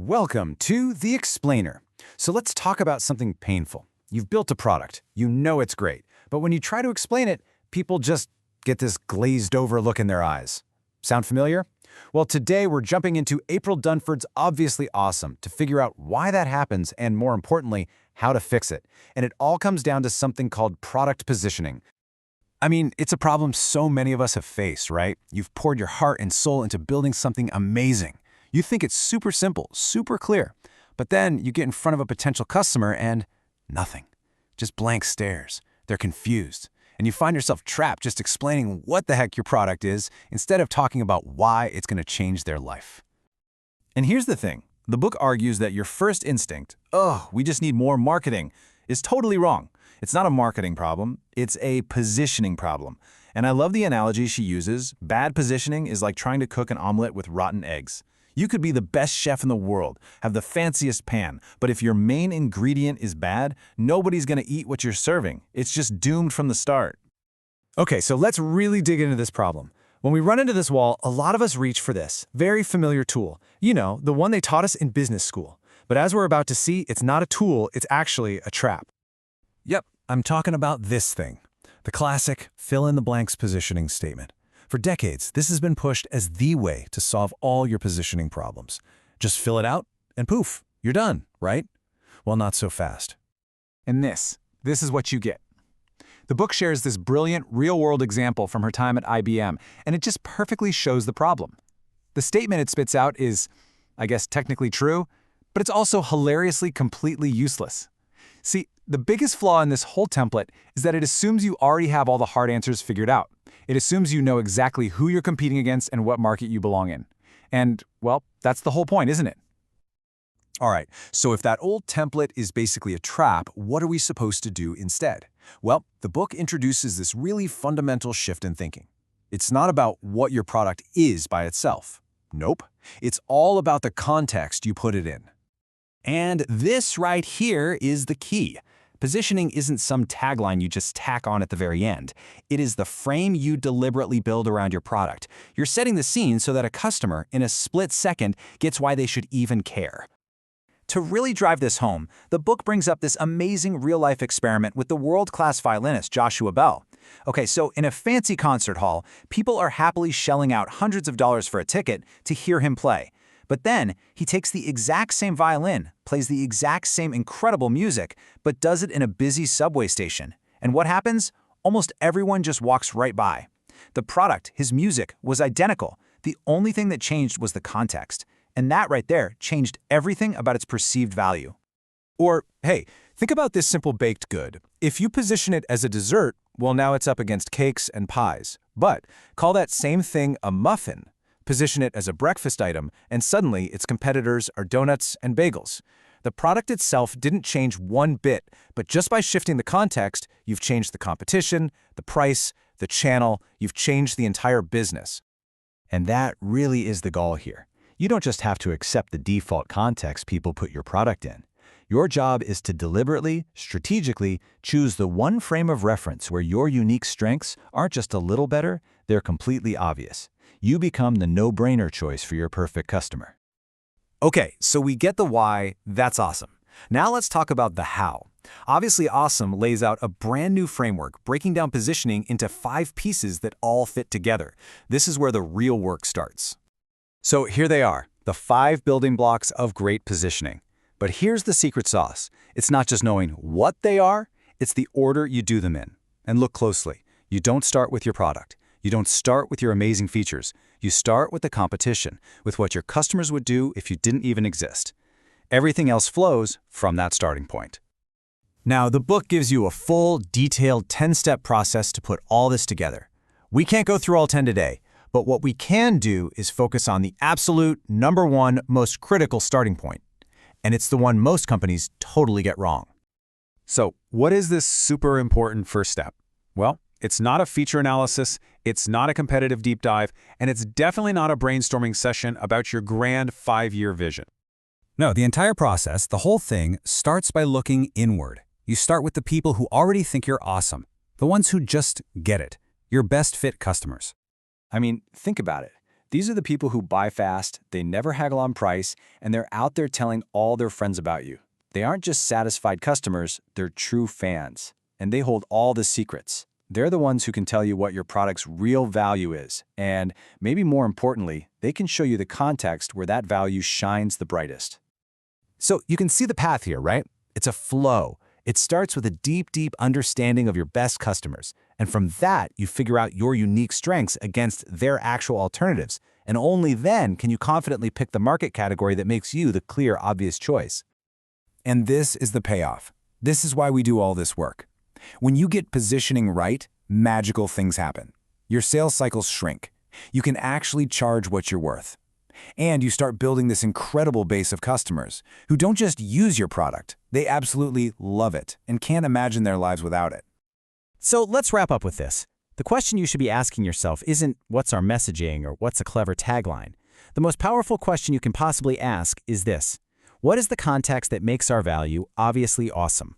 Welcome to The Explainer. So let's talk about something painful. You've built a product. You know it's great. But when you try to explain it, people just get this glazed over look in their eyes. Sound familiar? Well, today we're jumping into April Dunford's Obviously Awesome to figure out why that happens and, more importantly, how to fix it. And it all comes down to something called product positioning. I mean, it's a problem so many of us have faced, right? You've poured your heart and soul into building something amazing. You think it's super simple, super clear. But then you get in front of a potential customer and nothing. Just blank stares. They're confused. And you find yourself trapped just explaining what the heck your product is instead of talking about why it's going to change their life. And here's the thing. The book argues that your first instinct, we just need more marketing, is totally wrong. It's not a marketing problem. It's a positioning problem. And I love the analogy she uses. Bad positioning is like trying to cook an omelet with rotten eggs. You could be the best chef in the world, have the fanciest pan, but if your main ingredient is bad, nobody's going to eat what you're serving. It's just doomed from the start. Okay, so let's really dig into this problem. When we run into this wall, a lot of us reach for this very familiar tool. You know, the one they taught us in business school. But as we're about to see, it's not a tool, it's actually a trap. Yep, I'm talking about this thing. The classic fill-in-the-blanks positioning statement. For decades, this has been pushed as the way to solve all your positioning problems. Just fill it out, and poof, you're done, right? Well, not so fast. And this is what you get. The book shares this brilliant, real-world example from her time at IBM, and it just perfectly shows the problem. The statement it spits out is, I guess, technically true, but it's also hilariously completely useless. See, the biggest flaw in this whole template is that it assumes you already have all the hard answers figured out. It assumes you know exactly who you're competing against and what market you belong in. And, well, that's the whole point, isn't it? All right, so if that old template is basically a trap, what are we supposed to do instead? Well, the book introduces this really fundamental shift in thinking. It's not about what your product is by itself. Nope. It's all about the context you put it in. And this right here is the key. Positioning isn't some tagline you just tack on at the very end. It is the frame you deliberately build around your product. You're setting the scene so that a customer, in a split second, gets why they should even care. To really drive this home, the book brings up this amazing real-life experiment with the world-class violinist Joshua Bell. Okay, so in a fancy concert hall, people are happily shelling out hundreds of dollars for a ticket to hear him play. But then, he takes the exact same violin, plays the exact same incredible music, but does it in a busy subway station. And what happens? Almost everyone just walks right by. The product, his music, was identical. The only thing that changed was the context. And that right there changed everything about its perceived value. Or, hey, think about this simple baked good. If you position it as a dessert, well, now it's up against cakes and pies. But call that same thing a muffin. Position it as a breakfast item, and suddenly its competitors are donuts and bagels. The product itself didn't change one bit, but just by shifting the context, you've changed the competition, the price, the channel, you've changed the entire business. And that really is the goal here. You don't just have to accept the default context people put your product in. Your job is to deliberately, strategically choose the one frame of reference where your unique strengths aren't just a little better, they're completely obvious. You become the no-brainer choice for your perfect customer. Okay, so we get the why, that's awesome. Now let's talk about the how. Obviously Awesome lays out a brand new framework, breaking down positioning into 5 pieces that all fit together. This is where the real work starts. So here they are, the 5 building blocks of great positioning. But here's the secret sauce. It's not just knowing what they are, it's the order you do them in. And look closely. You don't start with your product. You don't start with your amazing features. You start with the competition, with what your customers would do if you didn't even exist. Everything else flows from that starting point. Now, the book gives you a full, detailed 10-step process to put all this together. We can't go through all 10 today, but what we can do is focus on the absolute #1 most critical starting point. And it's the one most companies totally get wrong. So, what is this super important first step? Well, it's not a feature analysis, it's not a competitive deep dive, and it's definitely not a brainstorming session about your grand 5-year vision. No, the entire process, the whole thing, starts by looking inward. You start with the people who already think you're awesome, the ones who just get it, your best fit customers. I mean, think about it. These are the people who buy fast, they never haggle on price, and they're out there telling all their friends about you. They aren't just satisfied customers, they're true fans. And they hold all the secrets. They're the ones who can tell you what your product's real value is, and maybe more importantly, they can show you the context where that value shines the brightest. So you can see the path here, right? It's a flow. It starts with a deep, deep understanding of your best customers. And from that, you figure out your unique strengths against their actual alternatives. And only then can you confidently pick the market category that makes you the clear, obvious choice. And this is the payoff. This is why we do all this work. When you get positioning right, magical things happen. Your sales cycles shrink. You can actually charge what you're worth. And you start building this incredible base of customers who don't just use your product, they absolutely love it and can't imagine their lives without it. So let's wrap up with this. The question you should be asking yourself isn't what's our messaging or what's a clever tagline. The most powerful question you can possibly ask is this: what is the context that makes our value obviously awesome?